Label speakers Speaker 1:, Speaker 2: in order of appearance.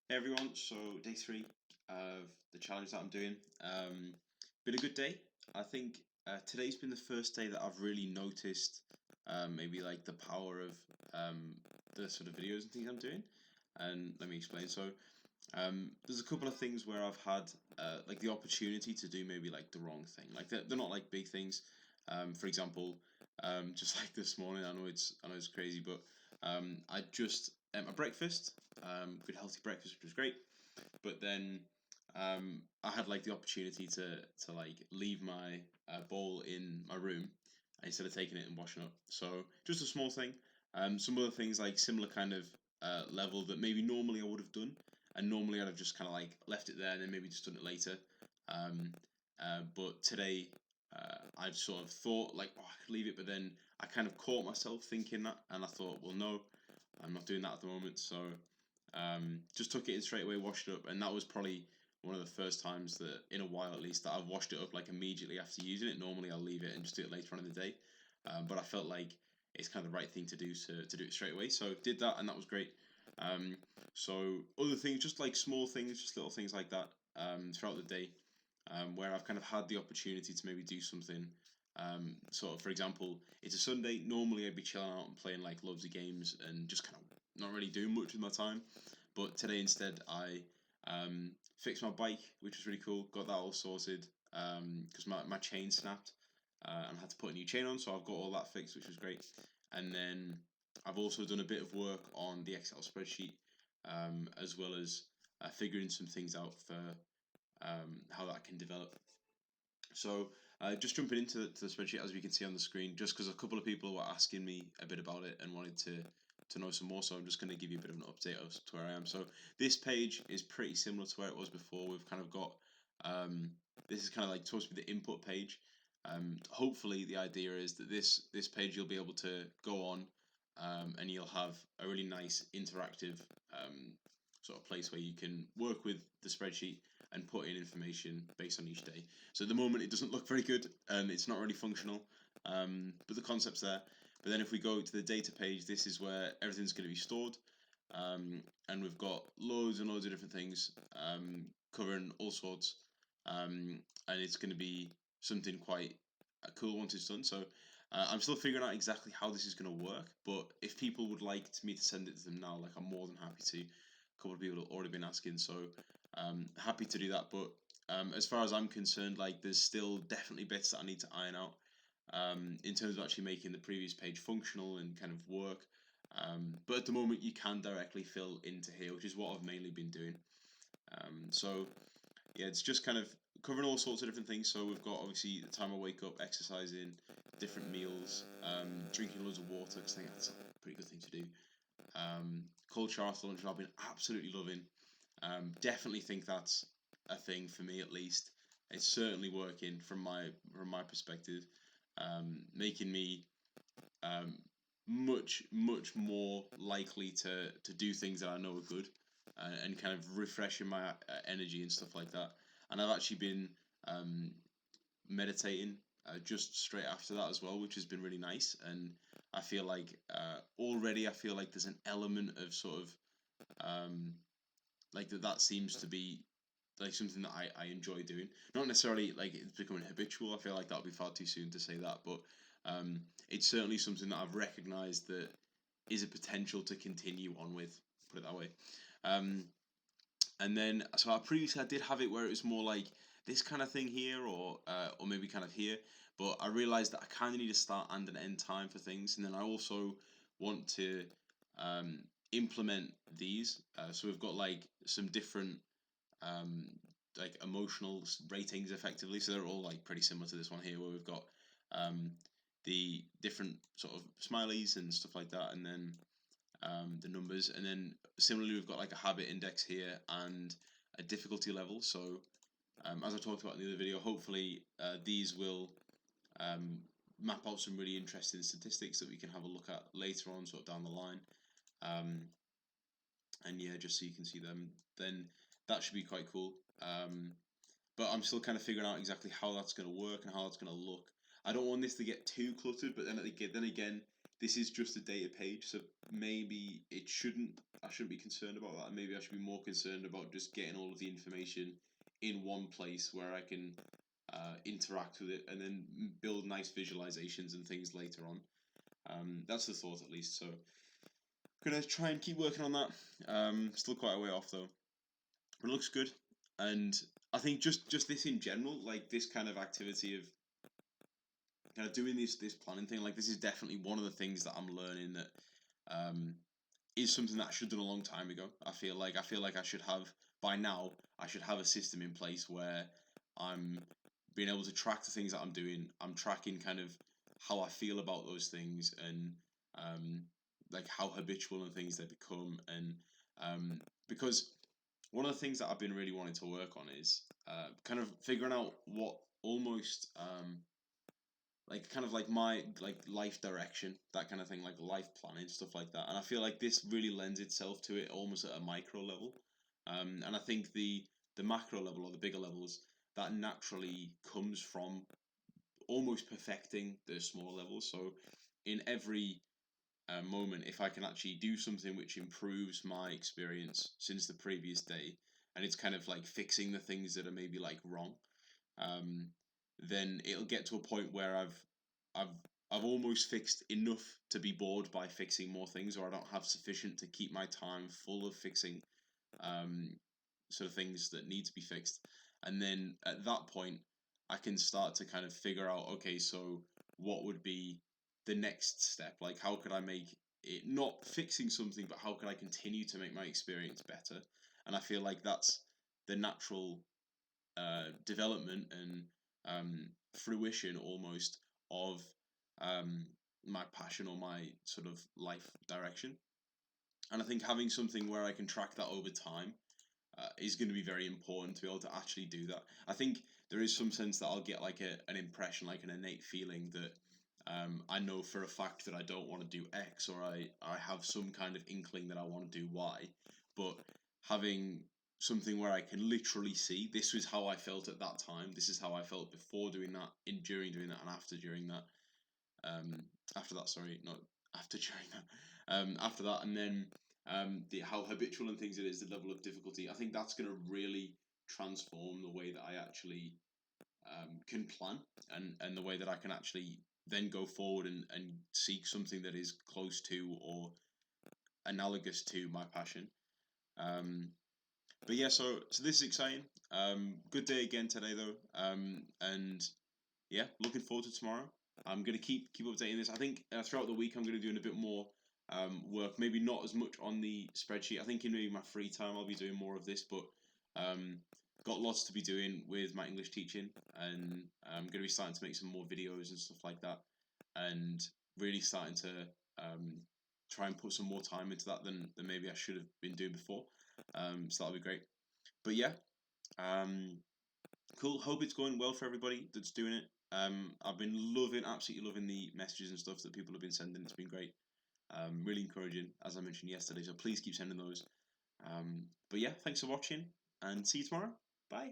Speaker 1: Hey everyone, so day three of the challenge that I'm doing. Been a good day. I think today's been the first day that I've really noticed maybe like the power of the sort of videos and things I'm doing. And let me explain. So there's a couple of things where I've had like the opportunity to do maybe like the wrong thing. Like they're not like big things. For example, just like this morning, I know it's crazy, but I just ate my breakfast, good healthy breakfast, which was great. But then I had like the opportunity to like leave my bowl in my room instead of taking it and washing up. So just a small thing. Some other things like similar kind of level that maybe normally I would have done, and normally I'd have just kind of like left it there and then maybe just done it later. Um, but today I've sort of thought like, oh, I could leave it, but then I kind of caught myself thinking that, and I thought, well, no, I'm not doing that at the moment. So just took it in straight away, washed it up, and that was probably one of the first times that, in a while at least, that I've washed it up like immediately after using it. Normally, I'll leave it and just do it later on in the day, but I felt like it's kind of the right thing to do to do it straight away. So did that, and that was great. Um, so other things, just like small things, just little things like that throughout the day, where I've kind of had the opportunity to maybe do something. Sort of, for example, it's a Sunday. Normally, I'd be chilling out and playing like loads of games and just kind of not really doing much with my time. But today instead, I fixed my bike, which was really cool. Got that all sorted because my chain snapped and I had to put a new chain on. So I've got all that fixed, which was great. And then I've also done a bit of work on the Excel spreadsheet as well as figuring some things out for how that can develop. So just jumping into the spreadsheet, as we can see on the screen, just because a couple of people were asking me a bit about it and wanted to know some more, so I'm just going to give you a bit of an update as to where I am. So this page is pretty similar to where it was before. We've kind of got this is kind of like supposed to be the input page. Hopefully, the idea is that this page you'll be able to go on and you'll have a really nice interactive sort of place where you can work with the spreadsheet and put in information based on each day. So at the moment, it doesn't look very good and it's not really functional, but the concept's there. But then if we go to the data page, this is where everything's going to be stored. And we've got loads and loads of different things covering all sorts. And it's going to be something quite cool once it's done. So I'm still figuring out exactly how this is going to work. But if people would like me to send it to them now, like I'm more than happy to. A couple of people have already been asking, so happy to do that. But as far as I'm concerned, like there's still definitely bits that I need to iron out in terms of actually making the previous page functional and kind of work. But at the moment, you can directly fill into here, which is what I've mainly been doing. So yeah, it's just kind of covering all sorts of different things. So we've got obviously the time I wake up, exercising, different meals, drinking loads of water because I think that's a pretty good thing to do. Cold shower after lunch, I've been absolutely loving. Definitely think that's a thing for me at least. It's certainly working from my perspective, making me um, much more likely to do things that I know are good, and kind of refreshing my energy and stuff like that. And I've actually been um, meditating just straight after that as well, which has been really nice. And I feel like already I feel like there's an element of sort of like that seems to be like something that I enjoy doing. Not necessarily like it's becoming habitual. I feel like that would be far too soon to say that, but it's certainly something that I've recognised that is a potential to continue on with. Put it that way. Um, and then so I did have it where it was more like this kind of thing here, or maybe kind of here. But I realised that I kind of need a start and an end time for things, and then I also want to um, implement these. So we've got like some different um, like emotional ratings effectively. So they're all like pretty similar to this one here, where we've got um, the different sort of smileys and stuff like that, and then the numbers, and then similarly we've got like a habit index here and a difficulty level. So as I talked about in the other video, hopefully these will um, map out some really interesting statistics that we can have a look at later on, sort of down the line. Um, and yeah, just so you can see them, then that should be quite cool. But I'm still kind of figuring out exactly how that's going to work and how that's going to look. I don't want this to get too cluttered, but then again, this is just a data page, so maybe I shouldn't be concerned about that. Maybe I should be more concerned about just getting all of the information in one place where I can interact with it and then build nice visualizations and things later on. That's the thought, at least. So gonna try and keep working on that. Still quite a way off though. But it looks good, and I think just this in general, like this kind of activity of kind of doing this planning thing, like this is definitely one of the things that I'm learning that um, is something that I should have done a long time ago. I feel like I should have by now. I should have a system in place where I'm being able to track the things that I'm doing. I'm tracking kind of how I feel about those things and um, like how habitual and things they become. And because one of the things that I've been really wanting to work on is kind of figuring out what almost like kind of like my like life direction, that kind of thing, like life planning, stuff like that. And I feel like this really lends itself to it almost at a micro level. And I think the macro level or the bigger levels, that naturally comes from almost perfecting the small levels. So in every moment, if I can actually do something which improves my experience since the previous day, and it's kind of like fixing the things that are maybe like wrong, um, then it'll get to a point where I've I've almost fixed enough to be bored by fixing more things, or I don't have sufficient to keep my time full of fixing um, sort of things that need to be fixed. And then at that point, I can start to kind of figure out, okay, so what would be the next step? Like, how could I make it not fixing something, but how can I continue to make my experience better? And I feel like that's the natural development and fruition almost of um, my passion or my sort of life direction. And I think having something where I can track that over time is going to be very important to be able to actually do that. I think there is some sense that I'll get like an impression, like an innate feeling that I know for a fact that I don't want to do X, or I have some kind of inkling that I want to do Y. But having something where I can literally see this was how I felt at that time, this is how I felt before doing that, in during doing that, and after during that. After that, sorry, not after during that. After that, and then the how habitual and things it is, the level of difficulty. I think that's going to really transform the way that I actually can plan and the way that I can actually then go forward and seek something that is close to or analogous to my passion. Um, but yeah, so this is exciting. Good day again today though, and yeah, looking forward to tomorrow. I'm gonna keep updating this. I think throughout the week I'm gonna be doing a bit more work. Maybe not as much on the spreadsheet. I think in maybe my free time I'll be doing more of this, but um, got lots to be doing with my English teaching, and I'm gonna be starting to make some more videos and stuff like that, and really starting to um, try and put some more time into that than maybe I should have been doing before. So that'll be great. But yeah, um, cool. Hope it's going well for everybody that's doing it. I've been absolutely loving the messages and stuff that people have been sending. It's been great. Really encouraging, as I mentioned yesterday. So please keep sending those. But yeah, thanks for watching and see you tomorrow. Bye.